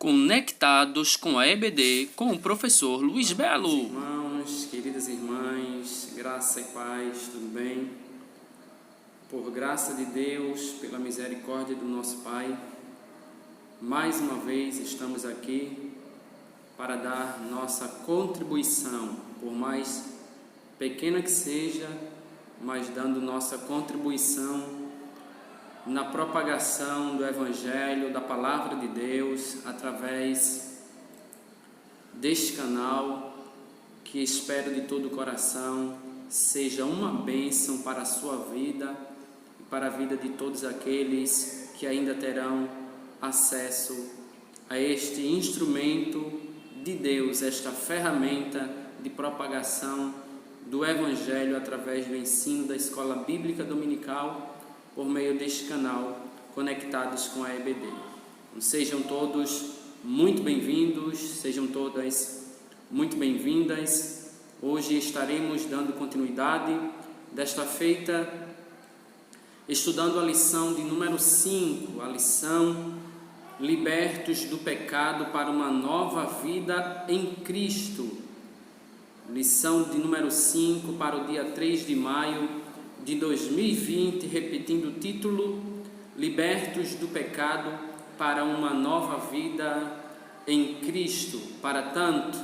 Conectados com a EBD, com o professor Luiz Belo. Irmãos, queridas irmãs, graça e paz, tudo bem? Por graça de Deus, pela misericórdia do nosso Pai, mais uma vez estamos aqui para dar nossa contribuição, por mais pequena que seja, mas dando nossa contribuição na propagação do Evangelho, da Palavra de Deus, através deste canal, que espero de todo o coração seja uma bênção para a sua vida e para a vida de todos aqueles que ainda terão acesso a este instrumento de Deus, esta ferramenta de propagação do Evangelho através do ensino da Escola Bíblica Dominical, por meio deste canal, conectados com a EBD. Então, sejam todos muito bem-vindos, sejam todas muito bem-vindas. Hoje estaremos dando continuidade desta feita, estudando a lição de número 5, a lição Libertos do Pecado para uma Nova Vida em Cristo. Lição de número 5 para o dia 3 de maio de 2020, repetindo o título, Libertos do Pecado para uma Nova Vida em Cristo. Para tanto,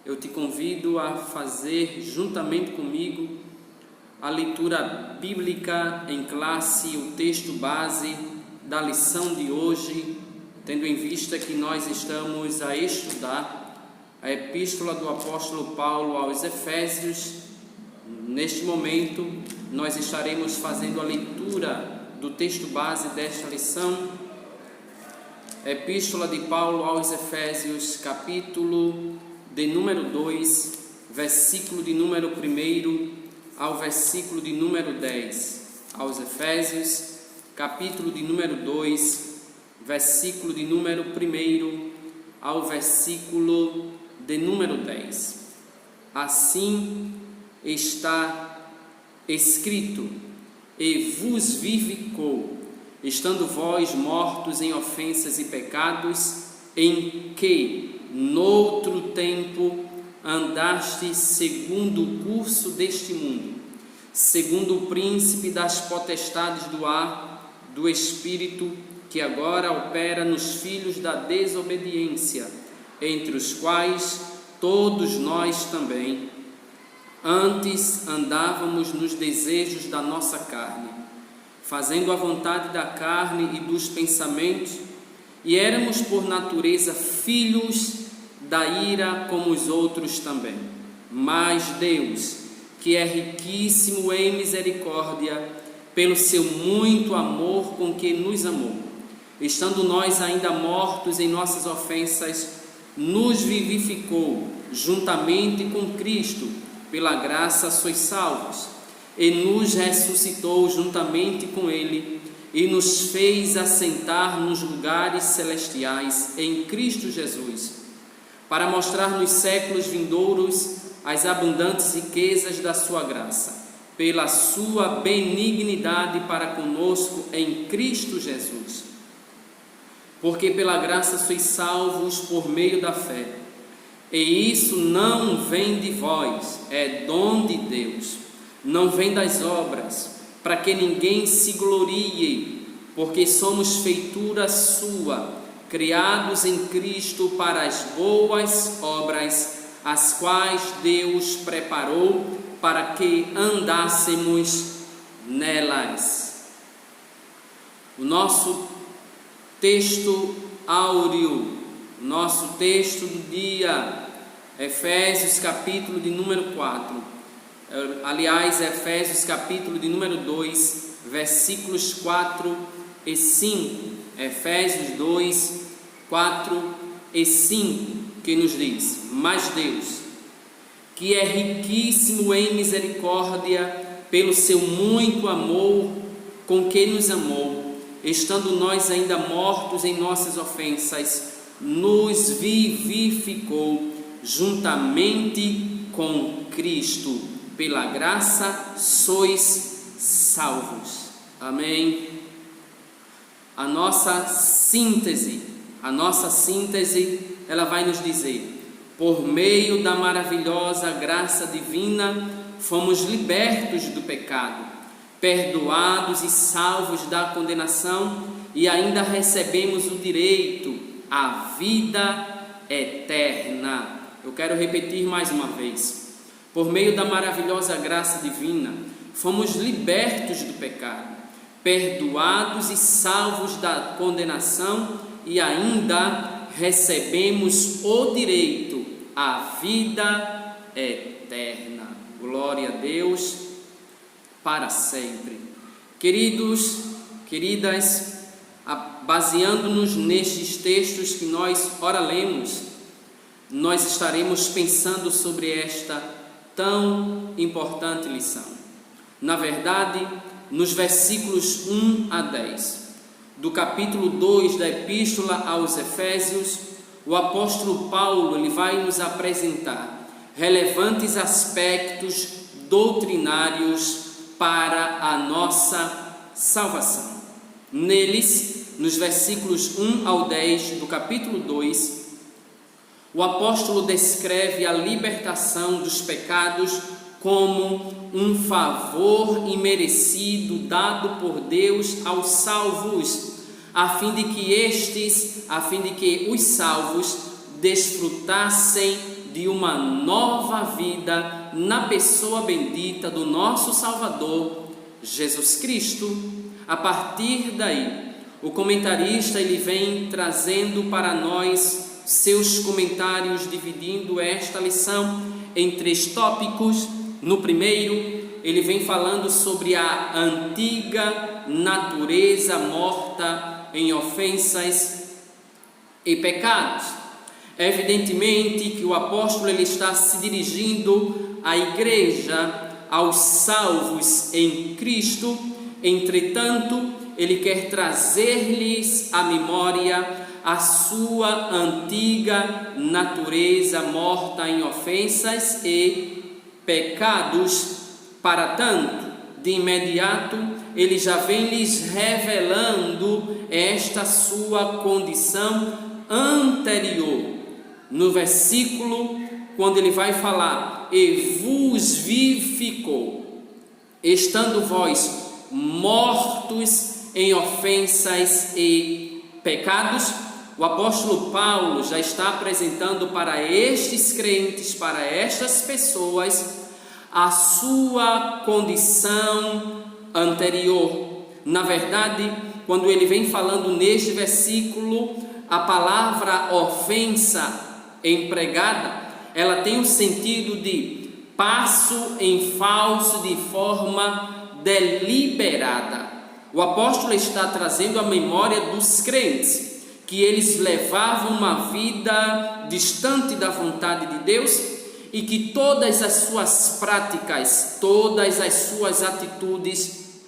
eu te convido a fazer juntamente comigo a leitura bíblica em classe, o texto base da lição de hoje, tendo em vista que nós estamos a estudar a epístola do apóstolo Paulo aos Efésios. Neste momento, nós estaremos fazendo a leitura do texto base desta lição, Epístola de Paulo aos Efésios, capítulo de número 2, versículo de número 1 ao versículo de número 10. Aos Efésios, capítulo de número 2, versículo de número 1 ao versículo de número 10. Assim está escrito: e vos vivificou, estando vós mortos em ofensas e pecados, em que noutro tempo andastes segundo o curso deste mundo, segundo o príncipe das potestades do ar, do espírito que agora opera nos filhos da desobediência, entre os quais todos nós também antes andávamos nos desejos da nossa carne, fazendo a vontade da carne e dos pensamentos, e éramos por natureza filhos da ira como os outros também. Mas Deus, que é riquíssimo em misericórdia, pelo seu muito amor com que nos amou, estando nós ainda mortos em nossas ofensas, nos vivificou juntamente com Cristo. Pela graça sois salvos, e nos ressuscitou juntamente com Ele, e nos fez assentar nos lugares celestiais em Cristo Jesus, para mostrar nos séculos vindouros as abundantes riquezas da sua graça, pela sua benignidade para conosco em Cristo Jesus. Porque pela graça sois salvos por meio da fé, e isso não vem de vós, é dom de Deus, não vem das obras, para que ninguém se glorie, porque somos feitura sua, criados em Cristo para as boas obras, as quais Deus preparou para que andássemos nelas. O nosso texto áureo, nosso texto do dia, Efésios capítulo de número 4, aliás, Efésios capítulo de número 2, versículos 4 e 5, Efésios 2, 4 e 5, que nos diz: mas Deus, que é riquíssimo em misericórdia, pelo seu muito amor com que nos amou, estando nós ainda mortos em nossas ofensas, nos vivificou juntamente com Cristo. Pela graça sois salvos. Amém. A nossa síntese A nossa síntese, ela vai nos dizer: por meio da maravilhosa graça divina, fomos libertos do pecado, perdoados e salvos da condenação, e ainda recebemos o direito à vida eterna. Eu quero repetir mais uma vez: por meio da maravilhosa graça divina, fomos libertos do pecado, perdoados e salvos da condenação, e ainda recebemos o direito à vida eterna. Glória a Deus para sempre. Queridos, queridas, baseando-nos nestes textos que nós ora lemos, nós estaremos pensando sobre esta tão importante lição. Na verdade, nos versículos 1 a 10 do capítulo 2 da Epístola aos Efésios, o apóstolo Paulo ele vai nos apresentar relevantes aspectos doutrinários para a nossa salvação. Neles, nos versículos 1 ao 10 do capítulo 2, o apóstolo descreve a libertação dos pecados como um favor imerecido dado por Deus aos salvos, a fim de que os salvos desfrutassem de uma nova vida na pessoa bendita do nosso Salvador, Jesus Cristo. A partir daí, o comentarista ele vem trazendo para nós seus comentários, dividindo esta lição em 3 tópicos. No primeiro, ele vem falando sobre a antiga natureza morta em ofensas e pecados. Evidentemente que o apóstolo ele está se dirigindo à igreja, aos salvos em Cristo. Entretanto, ele quer trazer-lhes à memória a sua antiga natureza morta em ofensas e pecados. Para tanto, de imediato, ele já vem lhes revelando esta sua condição anterior. No versículo, quando ele vai falar: e vos vivificou, estando vós mortos em ofensas e pecados. O apóstolo Paulo já está apresentando para estes crentes, para estas pessoas, a sua condição anterior. Na verdade, quando ele vem falando neste versículo, a palavra ofensa empregada, ela tem o sentido de passo em falso de forma deliberada. O apóstolo está trazendo a memória dos crentes que eles levavam uma vida distante da vontade de Deus e que todas as suas práticas, todas as suas atitudes,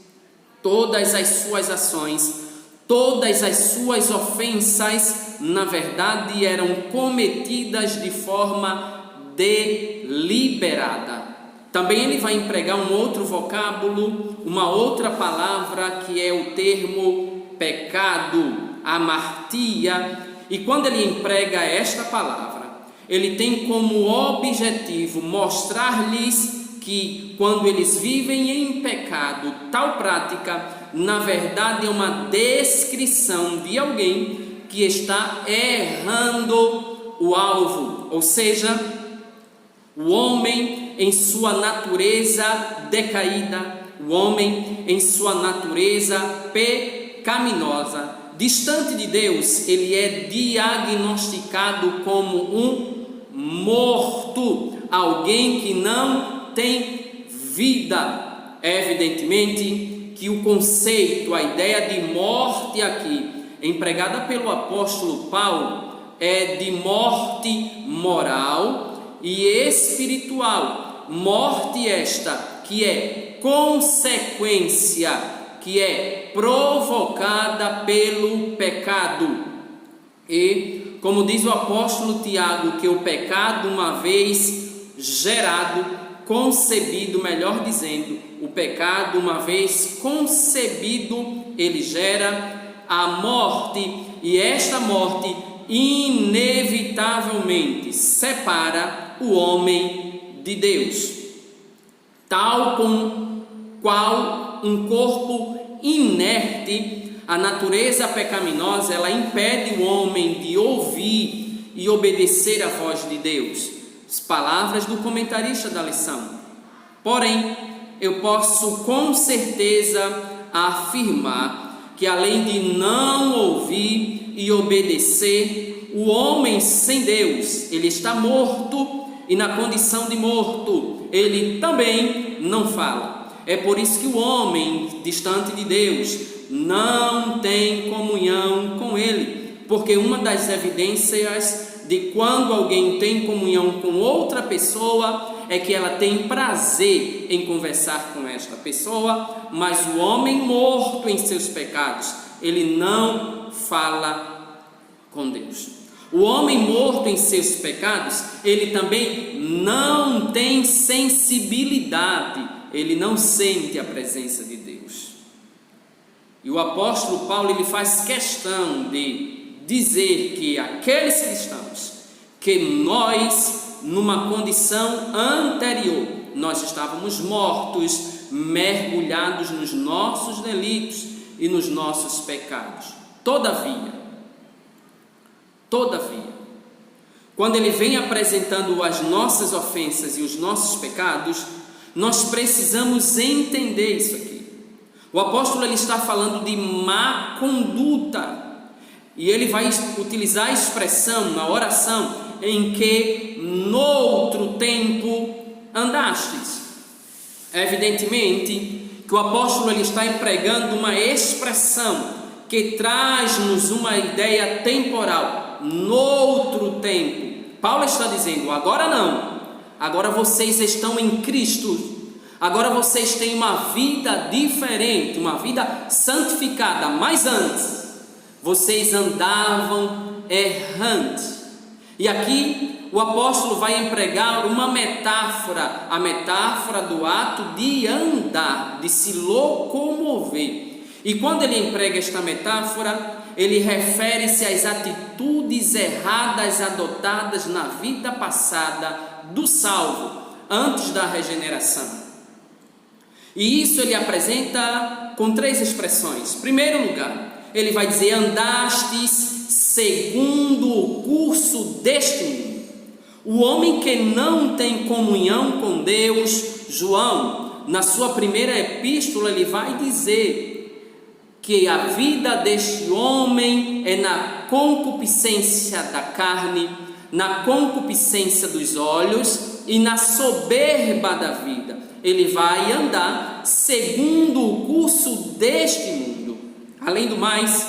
todas as suas ações, todas as suas ofensas, na verdade, eram cometidas de forma deliberada. Também ele vai empregar um outro vocábulo, uma outra palavra que é o termo pecado, amartia. E quando ele emprega esta palavra, ele tem como objetivo mostrar-lhes que quando eles vivem em pecado, tal prática, na verdade é uma descrição de alguém que está errando o alvo, ou seja, o homem em sua natureza decaída, o homem em sua natureza pecaminosa, distante de Deus, ele é diagnosticado como um morto, alguém que não tem vida. Evidentemente que o conceito, a ideia de morte aqui, empregada pelo apóstolo Paulo, é de morte moral e espiritual, morte esta que é consequência, que é provocada pelo pecado. E, como diz o apóstolo Tiago, que o pecado, uma vez gerado, concebido, melhor dizendo, o pecado, uma vez concebido, ele gera a morte. e esta morte inevitavelmente separa o homem de Deus, tal qual um corpo inerte. A natureza pecaminosa, ela impede o homem de ouvir e obedecer à voz de Deus. As palavras do comentarista da lição. Porém, eu posso com certeza afirmar que além de não ouvir e obedecer, o homem sem Deus, ele está morto, e na condição de morto, ele também não fala. É por isso que o homem distante de Deus não tem comunhão com Ele, porque uma das evidências de quando alguém tem comunhão com outra pessoa é que ela tem prazer em conversar com esta pessoa, mas o homem morto em seus pecados, ele não fala com Deus. O homem morto em seus pecados, ele também não tem sensibilidade, ele não sente a presença de Deus. E o apóstolo Paulo, ele faz questão de dizer que aqueles cristãos, que nós, numa condição anterior, nós estávamos mortos, mergulhados nos nossos delitos e nos nossos pecados. Todavia, quando ele vem apresentando as nossas ofensas e os nossos pecados, nós precisamos entender isso aqui. O apóstolo, ele está falando de má conduta, e ele vai utilizar a expressão na oração em que noutro tempo andastes. Evidentemente que o apóstolo, ele está empregando uma expressão que traz-nos uma ideia temporal. Noutro tempo, Paulo está dizendo, agora não, agora vocês estão em Cristo. Agora vocês têm uma vida diferente, uma vida santificada, mas antes vocês andavam errantes. E aqui o apóstolo vai empregar uma metáfora, a metáfora do ato de andar, de se locomover. E quando ele emprega esta metáfora, ele refere-se às atitudes erradas adotadas na vida passada do salvo, antes da regeneração. E isso ele apresenta com 3 expressões. Em primeiro lugar, ele vai dizer, andastes segundo o curso deste mundo. O homem que não tem comunhão com Deus, João, na sua primeira epístola, ele vai dizer que a vida deste homem é na concupiscência da carne, na concupiscência dos olhos e na soberba da vida. Ele vai andar segundo o curso deste mundo. Além do mais,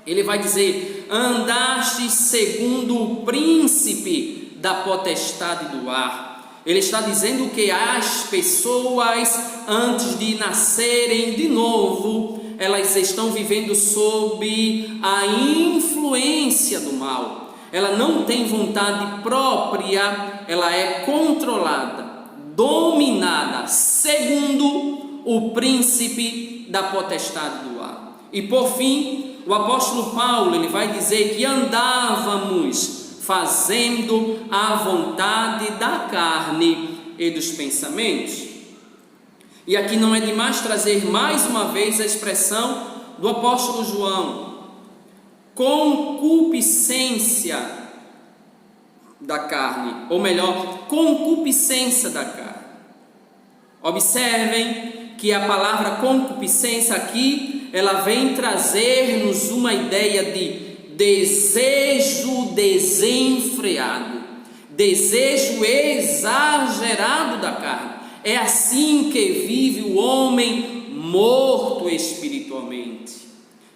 ele vai dizer, andaste segundo o príncipe da potestade do ar. Ele está dizendo que as pessoas, antes de nascerem de novo, elas estão vivendo sob a influência do mal. Ela não tem vontade própria, ela é controlada, dominada, segundo o príncipe da potestade do ar. E por fim, o apóstolo Paulo, ele vai dizer que andávamos fazendo a vontade da carne e dos pensamentos. E aqui não é demais trazer mais uma vez a expressão do apóstolo João, concupiscência da carne, ou melhor, concupiscência da carne. Observem que a palavra concupiscência aqui, ela vem trazer-nos uma ideia de desejo desenfreado, desejo exagerado da carne. É assim que vive o homem morto espiritualmente,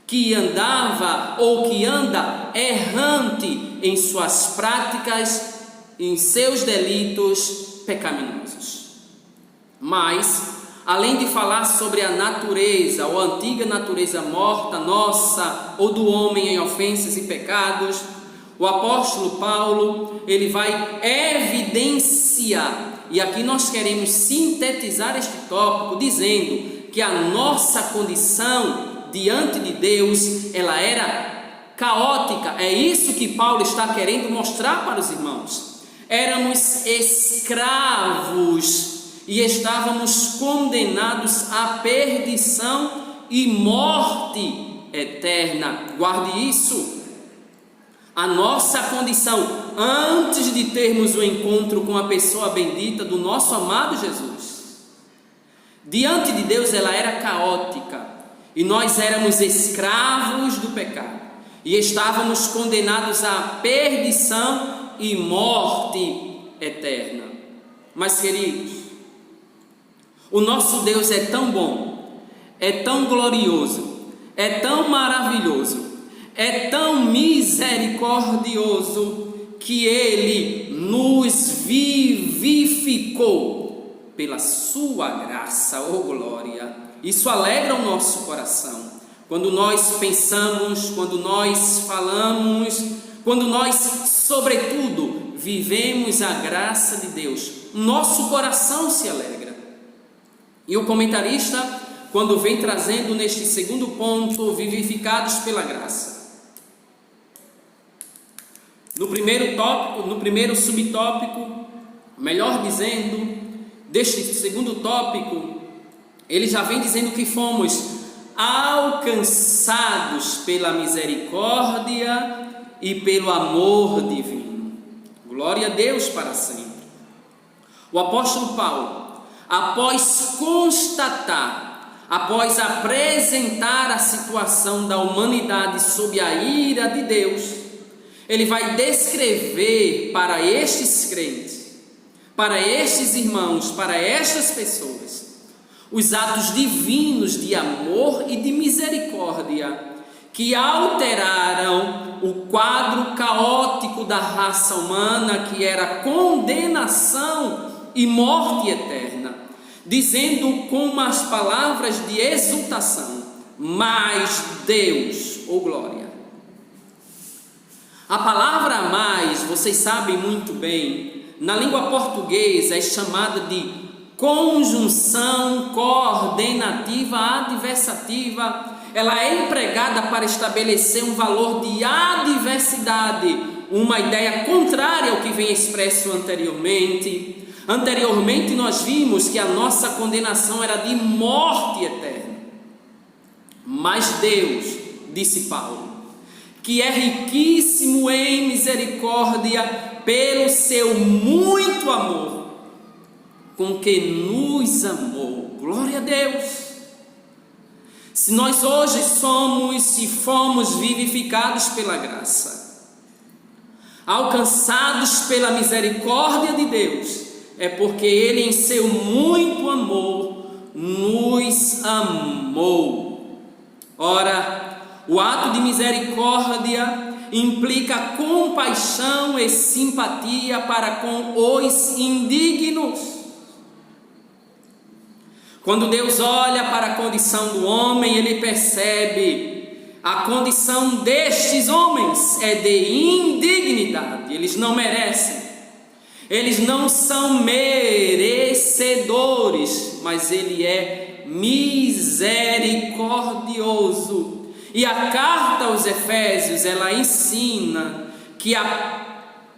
que andava ou que anda errante em suas práticas, em seus delitos pecaminosos. Mas, além de falar sobre a natureza, ou a antiga natureza morta nossa, ou do homem em ofensas e pecados, o apóstolo Paulo, ele vai evidenciar, e aqui nós queremos sintetizar este tópico, dizendo que a nossa condição diante de Deus, ela era caótica. É isso que Paulo está querendo mostrar para os irmãos. Éramos escravos e estávamos condenados à perdição e morte eterna. Guarde isso. A nossa condição antes de termos o encontro com a pessoa bendita do nosso amado Jesus, diante de Deus, ela era caótica e nós éramos escravos do pecado e estávamos condenados à perdição e morte eterna. Mas, queridos, o nosso Deus é tão bom, é tão glorioso, é tão maravilhoso, é tão misericordioso, que Ele nos vivificou pela sua graça, oh glória. Isso alegra o nosso coração. Quando nós pensamos, quando nós falamos, quando nós, sobretudo, vivemos a graça de Deus, nosso coração se alegra. E o comentarista, quando vem trazendo neste segundo ponto, vivificados pela graça, no primeiro subtópico, melhor dizendo, deste segundo tópico, ele já vem dizendo que fomos alcançados pela misericórdia e pelo amor divino. Glória a Deus para sempre. O apóstolo Paulo, após constatar, após apresentar a situação da humanidade sob a ira de Deus, ele vai descrever para estes crentes, para estes irmãos, para estas pessoas, os atos divinos de amor e de misericórdia que alteraram o quadro caótico da raça humana, que era condenação e morte eterna, dizendo com umas palavras de exultação: mas Deus, ou glória. A palavra mais, vocês sabem muito bem, na língua portuguesa é chamada de conjunção coordenativa adversativa. Ela é empregada para estabelecer um valor de adversidade, uma ideia contrária ao que vem expresso anteriormente. Anteriormente nós vimos que a nossa condenação era de morte eterna. Mas Deus, disse Paulo, que é riquíssimo em misericórdia pelo seu muito amor, com que nos amou. Glória a Deus. Se nós hoje somos e fomos vivificados pela graça, alcançados pela misericórdia de Deus, é porque Ele em seu muito amor nos amou. Ora, o ato de misericórdia implica compaixão e simpatia para com os indignos. Quando Deus olha para a condição do homem, Ele percebe a condição destes homens é de indignidade. Eles não merecem, eles não são merecedores, mas Ele é misericordioso. E a carta aos Efésios, ela ensina que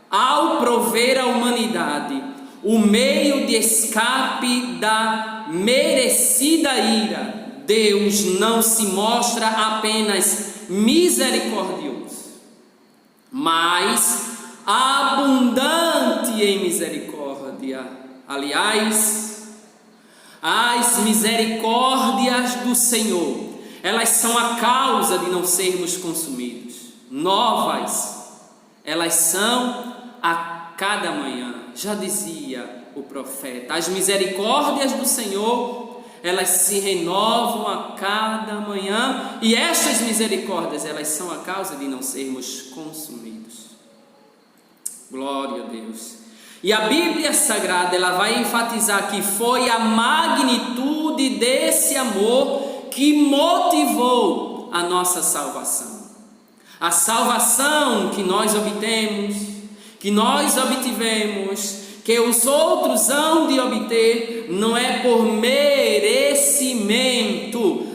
ao prover à humanidade o meio de escape da merecida ira, Deus não se mostra apenas misericordioso, mas abundante em misericórdia. Aliás, as misericórdias do Senhor, elas são a causa de não sermos consumidos. Novas, elas são a cada manhã. Já dizia o profeta, as misericórdias do Senhor, elas se renovam a cada manhã, e estas misericórdias, elas são a causa de não sermos consumidos. Glória a Deus. E a Bíblia Sagrada, ela vai enfatizar que foi a magnitude desse amor que motivou a nossa salvação. A salvação que nós obtemos, que nós obtivemos, que os outros hão de obter, não é por merecimento,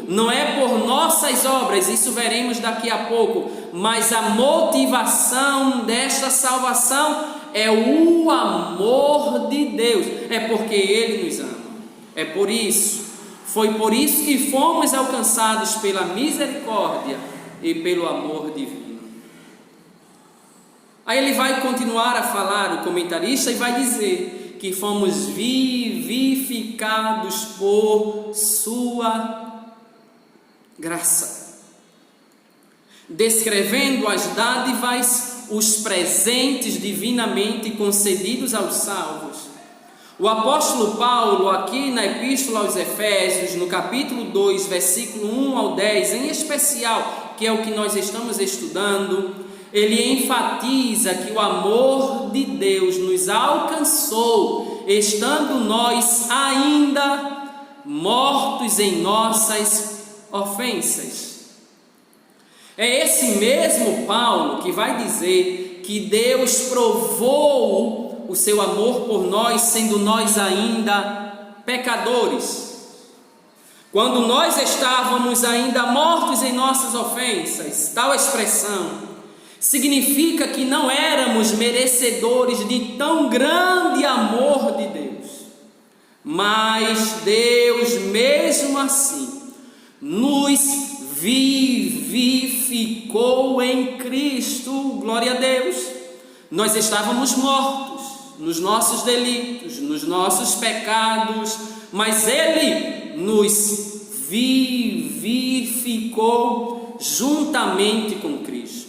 não é por nossas obras, isso veremos daqui a pouco, mas a motivação desta salvação é o amor de Deus, é porque Ele nos ama. É por isso, foi por isso que fomos alcançados pela misericórdia e pelo amor divino. Aí ele vai continuar a falar, o comentarista, e vai dizer que fomos vivificados por sua graça, descrevendo as dádivas, os presentes divinamente concedidos aos salvos. O apóstolo Paulo, aqui na Epístola aos Efésios, no capítulo 2, versículo 1 ao 10, em especial, que é o que nós estamos estudando, ele enfatiza que o amor de Deus nos alcançou, estando nós ainda mortos em nossas ofensas. É esse mesmo Paulo que vai dizer que Deus provou o seu amor por nós, sendo nós ainda pecadores. Quando nós estávamos ainda mortos em nossas ofensas, tal expressão significa que não éramos merecedores de tão grande amor de Deus, mas Deus mesmo assim nos vivificou em Cristo. Glória a Deus. Nós estávamos mortos nos nossos delitos, nos nossos pecados, mas Ele nos vivificou juntamente com Cristo.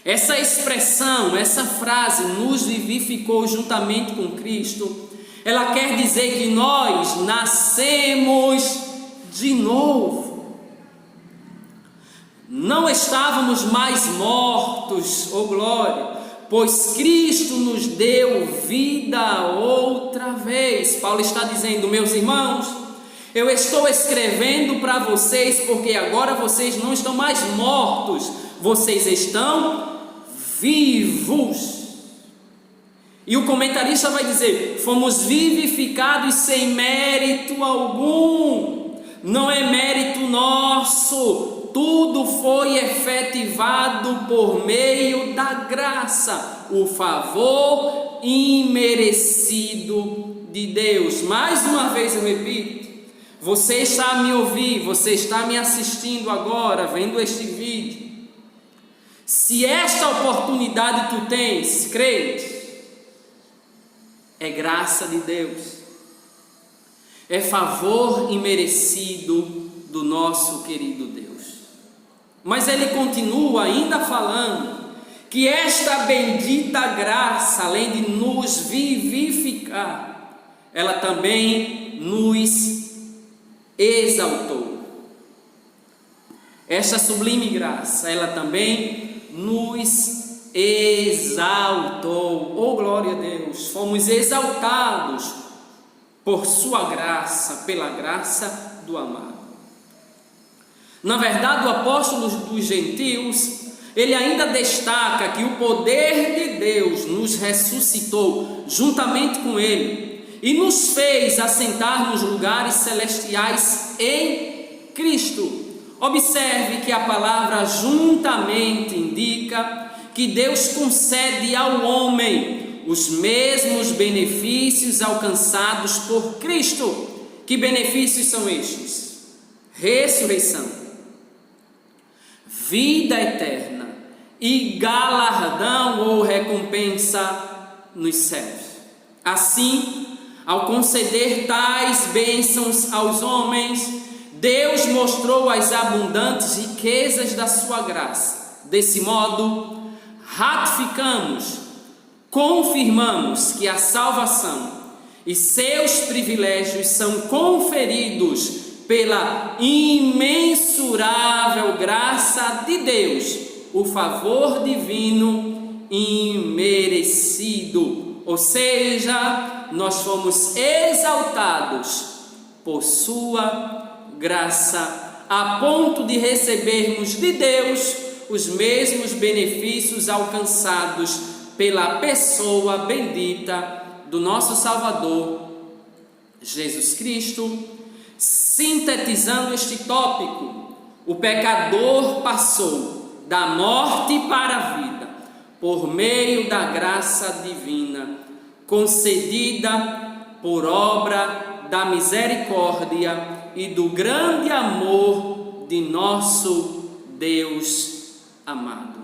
Essa expressão, essa frase, nos vivificou juntamente com Cristo, ela quer dizer que nós nascemos de novo. Não estávamos mais mortos, oh glória, pois Cristo nos deu vida outra vez. Paulo está dizendo, meus irmãos, eu estou escrevendo para vocês porque agora vocês não estão mais mortos, vocês estão vivos. E o comentarista vai dizer, fomos vivificados sem mérito algum, não é mérito nosso, tudo foi efetivado por meio da graça, o favor imerecido de Deus. Mais uma vez eu repito, você está a me ouvir, você está me assistindo agora, vendo este vídeo. Se esta oportunidade tu tens, crente, é graça de Deus, é favor imerecido do nosso querido Deus. Mas ele continua ainda falando que esta bendita graça, além de nos vivificar, ela também nos exaltou. Esta sublime graça, ela também nos exaltou. Oh glória a Deus, fomos exaltados por sua graça, pela graça do amado. Na verdade, o apóstolo dos gentios, ele ainda destaca que o poder de Deus nos ressuscitou juntamente com ele e nos fez assentar nos lugares celestiais em Cristo. Observe que a palavra juntamente indica que Deus concede ao homem os mesmos benefícios alcançados por Cristo. Que benefícios são estes? Ressurreição, vida eterna e galardão ou recompensa nos céus. Assim, ao conceder tais bênçãos aos homens, Deus mostrou as abundantes riquezas da sua graça. Desse modo, ratificamos, confirmamos que a salvação e seus privilégios são conferidos pela imensurável graça de Deus, o favor divino imerecido. Ou seja, nós fomos exaltados por sua graça, a ponto de recebermos de Deus os mesmos benefícios alcançados pela pessoa bendita do nosso Salvador, Jesus Cristo, Sintetizando este tópico, o pecador passou da morte para a vida por meio da graça divina, concedida por obra da misericórdia e do grande amor de nosso Deus amado.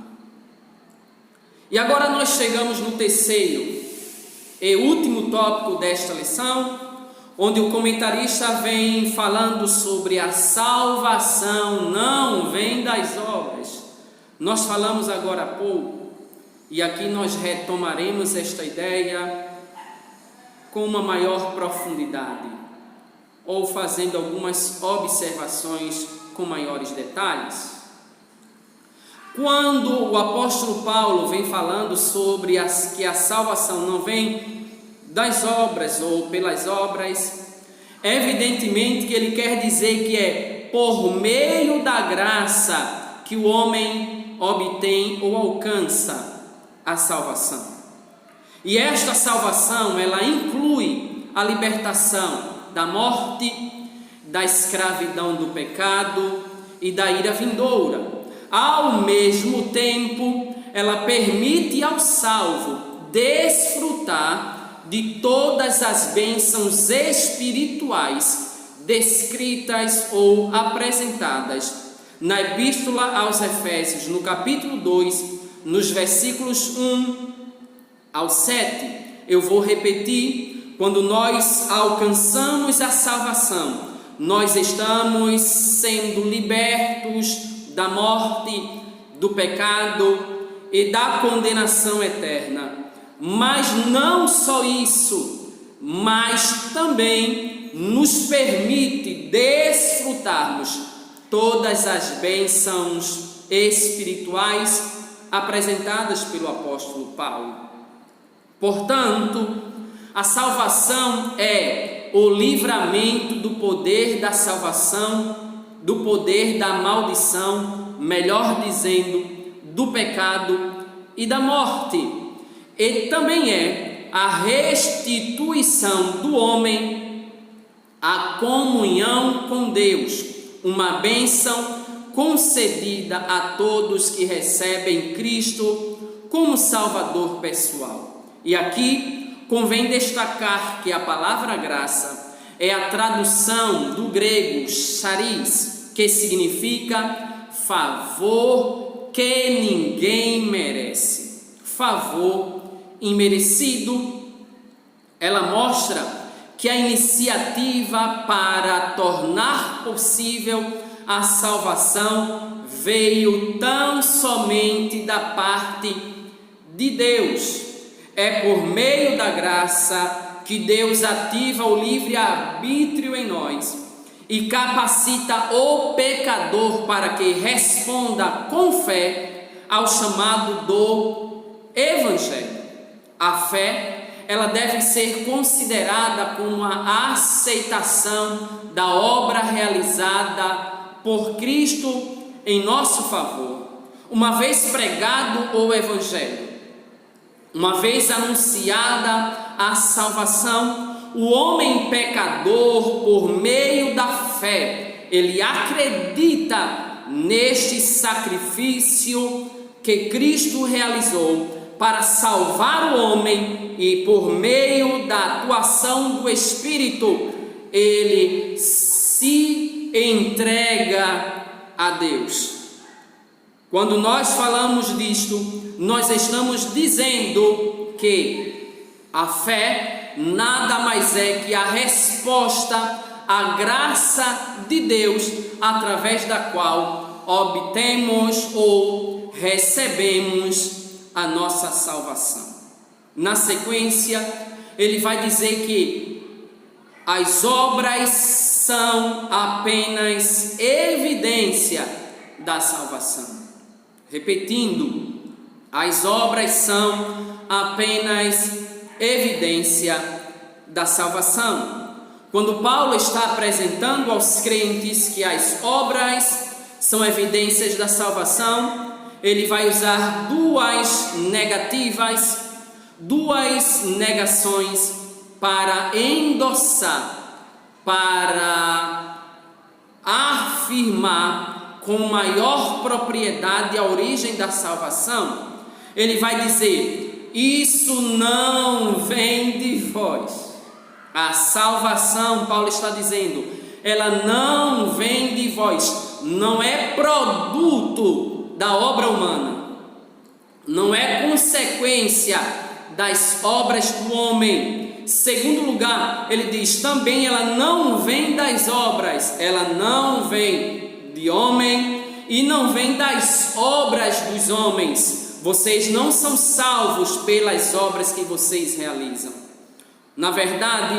E agora nós chegamos no terceiro e último tópico desta lição, onde o comentarista vem falando sobre a salvação não vem das obras. Nós falamos agora há pouco, e aqui nós retomaremos esta ideia com uma maior profundidade, ou fazendo algumas observações com maiores detalhes. Quando o apóstolo Paulo vem falando sobre que a salvação não vem das obras ou pelas obras, evidentemente que ele quer dizer que é por meio da graça que o homem obtém ou alcança a salvação. E esta salvação, ela inclui a libertação da morte, da escravidão do pecado e da ira vindoura. Ao mesmo tempo, ela permite ao salvo desfrutar de todas as bênçãos espirituais descritas ou apresentadas na Epístola aos Efésios, no capítulo 2, nos versículos 1 ao 7. Eu vou repetir: quando nós alcançamos a salvação, nós estamos sendo libertos da morte, do pecado e da condenação eterna. Mas não só isso, mas também nos permite desfrutarmos todas as bênçãos espirituais apresentadas pelo apóstolo Paulo. Portanto, a salvação é o livramento do poder da salvação, do poder da maldição, melhor dizendo, do pecado e da morte. E também é a restituição do homem à comunhão com Deus, uma bênção concedida a todos que recebem Cristo como Salvador pessoal. E aqui convém destacar que a palavra graça é a tradução do grego charis, que significa favor que ninguém merece, favor imerecido. Ela mostra que a iniciativa para tornar possível a salvação veio tão somente da parte de Deus. É por meio da graça que Deus ativa o livre-arbítrio em nós e capacita o pecador para que responda com fé ao chamado do Evangelho. A fé, ela deve ser considerada como a aceitação da obra realizada por Cristo em nosso favor. Uma vez pregado o Evangelho, uma vez anunciada a salvação, o homem pecador, por meio da fé, ele acredita neste sacrifício que Cristo realizou para salvar o homem, e por meio da atuação do Espírito, ele se entrega a Deus. Quando nós falamos disto, nós estamos dizendo que a fé nada mais é que a resposta à graça de Deus, através da qual obtemos ou recebemos a nossa salvação. Na sequência, ele vai dizer que as obras são apenas evidência da salvação. Repetindo, as obras são apenas evidência da salvação. Quando Paulo está apresentando aos crentes que as obras são evidências da salvação, ele vai usar duas negações para endossar para afirmar com maior propriedade a origem da salvação, ele vai dizer: isso não vem de vós. A salvação, Paulo está dizendo, ela não vem de vós, não é produto da obra humana, não é consequência das obras do homem. Segundo lugar, ele diz também, ela não vem das obras, ela não vem de homem e não vem das obras dos homens. Vocês não são salvos pelas obras que vocês realizam. Na verdade,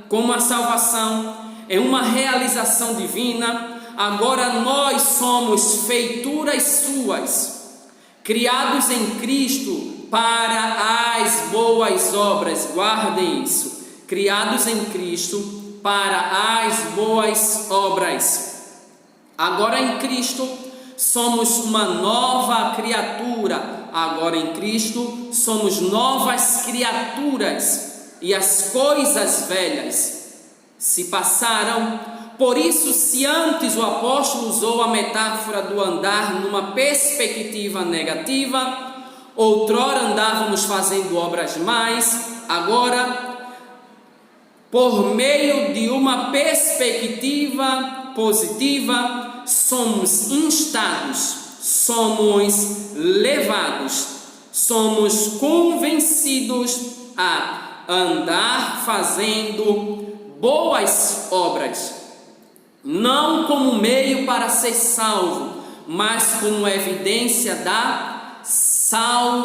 como a salvação é uma realização divina, agora nós somos feituras suas, criados em Cristo para as boas obras. Guardem isso, criados em Cristo para as boas obras. Agora em Cristo somos uma nova criatura, agora em Cristo somos novas criaturas, e as coisas velhas se passaram. Por isso, se antes o apóstolo usou a metáfora do andar numa perspectiva negativa, outrora andávamos fazendo obras mais, agora, por meio de uma perspectiva positiva, somos instados, somos levados, somos convencidos a andar fazendo boas obras, não como meio para ser salvo, mas como evidência da salvação.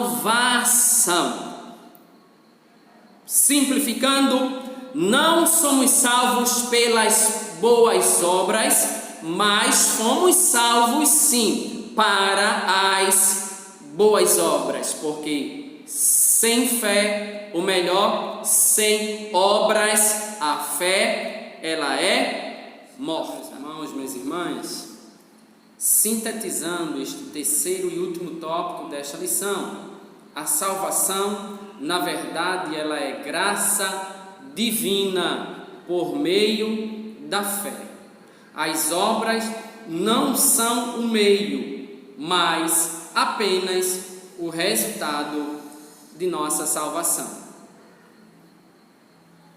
Simplificando, não somos salvos pelas boas obras, mas fomos salvos sim para as boas obras, porque sem fé, ou melhor, sem obras, a fé, ela é morta. Irmãos, minhas irmãs, sintetizando este terceiro e último tópico desta lição, a salvação, na verdade, ela é graça divina por meio da fé. As obras não são o meio, mas apenas o resultado de nossa salvação.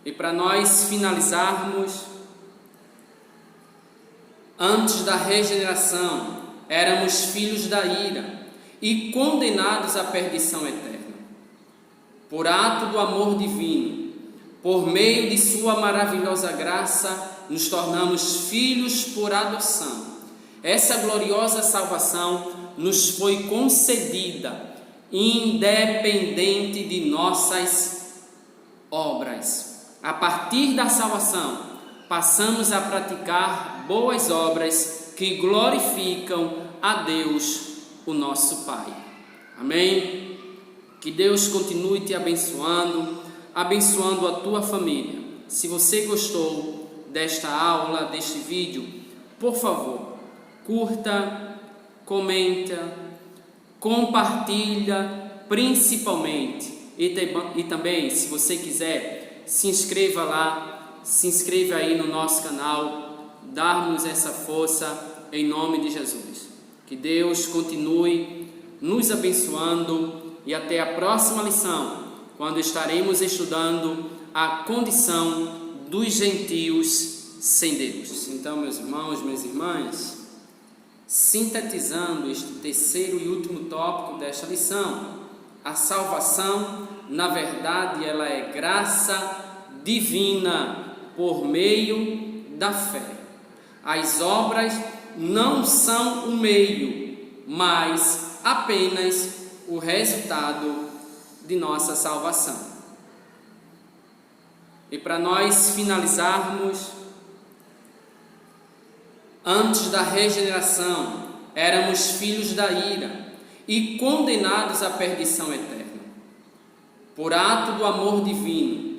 E para nós finalizarmos, antes da regeneração, éramos filhos da ira e condenados à perdição eterna. Por ato do amor divino, por meio de sua maravilhosa graça, nos tornamos filhos por adoção. Essa gloriosa salvação nos foi concedida independente de nossas obras. A partir da salvação, passamos a praticar boas obras que glorificam a Deus, o nosso Pai. Amém? Que Deus continue te abençoando, abençoando a tua família. Se você gostou desta aula, deste vídeo, por favor, curta, comenta, compartilha, principalmente, e também, se você quiser, se inscreva lá, se inscreva aí no nosso canal, dar-nos essa força em nome de Jesus. Que Deus continue nos abençoando e até a próxima lição, quando estaremos estudando a condição dos gentios sem Deus. Então, meus irmãos, minhas irmãs, sintetizando este terceiro e último tópico desta lição, a salvação, na verdade, ela é graça divina por meio da fé. As obras não são o meio, mas apenas o resultado de nossa salvação. E para nós finalizarmos, antes da regeneração, éramos filhos da ira e condenados à perdição eterna. Por ato do amor divino,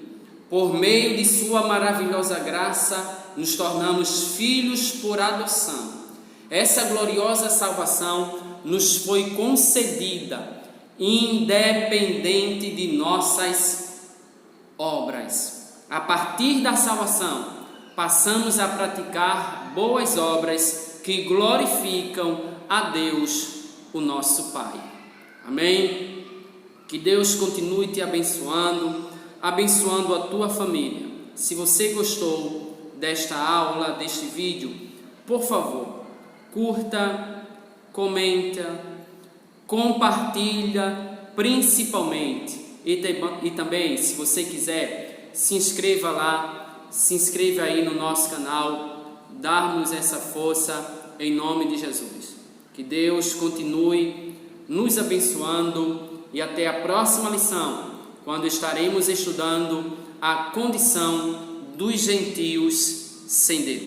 por meio de sua maravilhosa graça, nos tornamos filhos por adoção. Essa gloriosa salvação nos foi concedida, independente de nossas obras. A partir da salvação, passamos a praticar boas obras que glorificam a Deus, o nosso Pai. Amém? Que Deus continue te abençoando, abençoando a tua família. Se você gostou desta aula, deste vídeo, por favor, curta, comenta, compartilha, principalmente. E também, se você quiser, se inscreva lá, se inscreva aí no nosso canal, dar-nos essa força em nome de Jesus. Que Deus continue nos abençoando e até a próxima lição, quando estaremos estudando a condição dos gentios sem Deus.